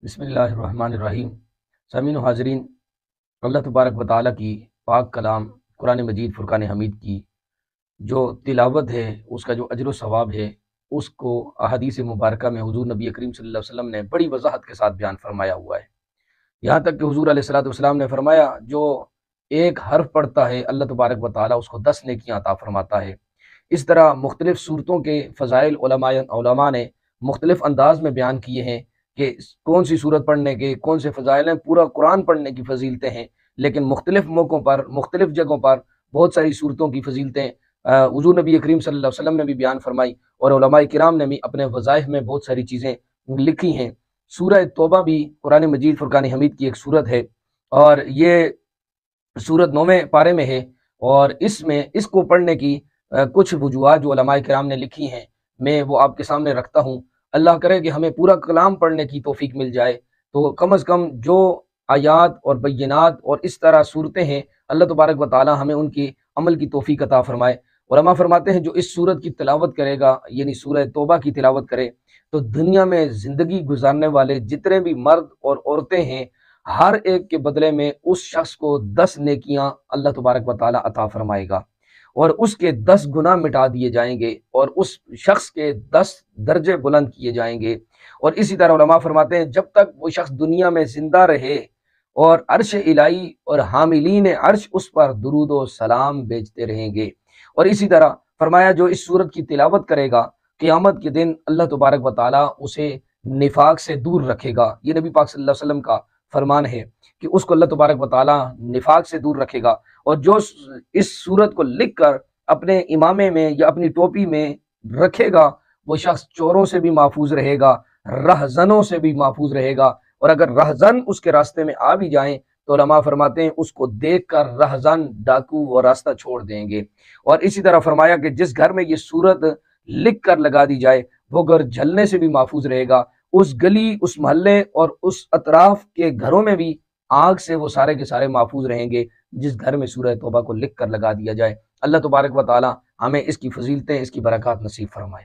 بسم اللہ الرحمن الرحیم۔ سامعین و حاضرین، اللہ تبارک و تعالیٰ کی پاک کلام قرآن مجید فرقان حمید کی جو تلاوت ہے، اس کا جو اجر و ثواب ہے، اس کو احادیث مبارکہ میں حضور نبی کریم صلی اللہ علیہ وسلم نے بڑی وضاحت کے ساتھ بیان فرمایا ہوا ہے۔ یہاں تک کہ حضور علیہ الصلوۃ والسلام نے فرمایا جو ایک حرف پڑھتا ہے اللہ تبارک و تعالیٰ اس کو 10 نیکیاں عطا فرماتا ہے۔ اس طرح مختلف صورتوں کے فضائل علماء نے مختلف انداز میں بیان کیے ہیں کہ کون سی صورت پڑھنے کے کون سے فضائل ہیں، پورا قرآن پڑھنے کی فضیلتیں ہیں، لیکن مختلف موقعوں پر مختلف جگہوں پر بہت ساری صورتوں کی فضیلتیں حضور نبی کریم صلی اللہ علیہ وسلم نے بھی بیان فرمائی، اور علماء کرام نے بھی اپنے وظائف میں بہت ساری چیزیں لکھی ہیں۔ سورہ توبہ بھی قرآن مجید فرقان حمید کی ایک صورت ہے، اور یہ صورت 9ویں پارے میں ہے، اور اس کو پڑھنے کی کچھ وجوہات جو علماء کرام نے لکھی ہیں میں وہ آپ کے سامنے رکھتا ہوں۔ اللہ کرے کہ ہمیں پورا کلام پڑھنے کی توفیق مل جائے، تو کم از کم جو آیات اور بینات اور اس طرح صورتیں ہیں، اللہ تبارک و تعالی ہمیں ان کی عمل کی توفیق عطا فرمائے۔ علماء فرماتے ہیں جو اس صورت کی تلاوت کرے گا، یعنی سورہ توبہ کی تلاوت کرے، تو دنیا میں زندگی گزارنے والے جتنے بھی مرد اور عورتیں ہیں، ہر ایک کے بدلے میں اس شخص کو 10 نیکیاں اللہ تبارک و تعالی عطا فرمائے گا، اور اس کے 10 گناہ مٹا دیے جائیں گے، اور اس شخص کے 10 درجے بلند کیے جائیں گے۔ اور اسی طرح علماء فرماتے ہیں جب تک وہ شخص دنیا میں زندہ رہے اور عرش الہی اور حاملین عرش اس پر درود و سلام بھیجتے رہیں گے۔ اور اسی طرح فرمایا جو اس صورت کی تلاوت کرے گا، قیامت کے دن اللہ تبارک و تعالی اسے نفاق سے دور رکھے گا۔ یہ نبی پاک صلی اللہ علیہ وسلم کا فرمان ہے کہ اس کو اللہ تبارک و تعالی نفاق سے دور رکھے گا، اور جو اس صورت کو لکھ کر اپنے امامے میں یا اپنی ٹوپی میں رکھے گا، وہ شخص چوروں سے بھی محفوظ رہے گا، رہزنوں سے بھی محفوظ رہے گا، اور اگر رہزن اس کے راستے میں آ بھی جائیں تو علماء فرماتے ہیں اس کو دیکھ کر رہزن ڈاکو وہ راستہ چھوڑ دیں گے۔ اور اسی طرح فرمایا کہ جس گھر میں یہ صورت لکھ کر لگا دی جائے وہ گھر جلنے سے بھی محفوظ رہے گا، اس گلی، اس محلے اور اس اطراف کے گھروں میں بھی آگ سے وہ سارے کے سارے محفوظ رہیں گے جس گھر میں سورہ توبہ کو لکھ کر لگا دیا جائے۔ اللہ تبارک و تعالی ہمیں اس کی فضیلتیں، اس کی برکات نصیب فرمائے۔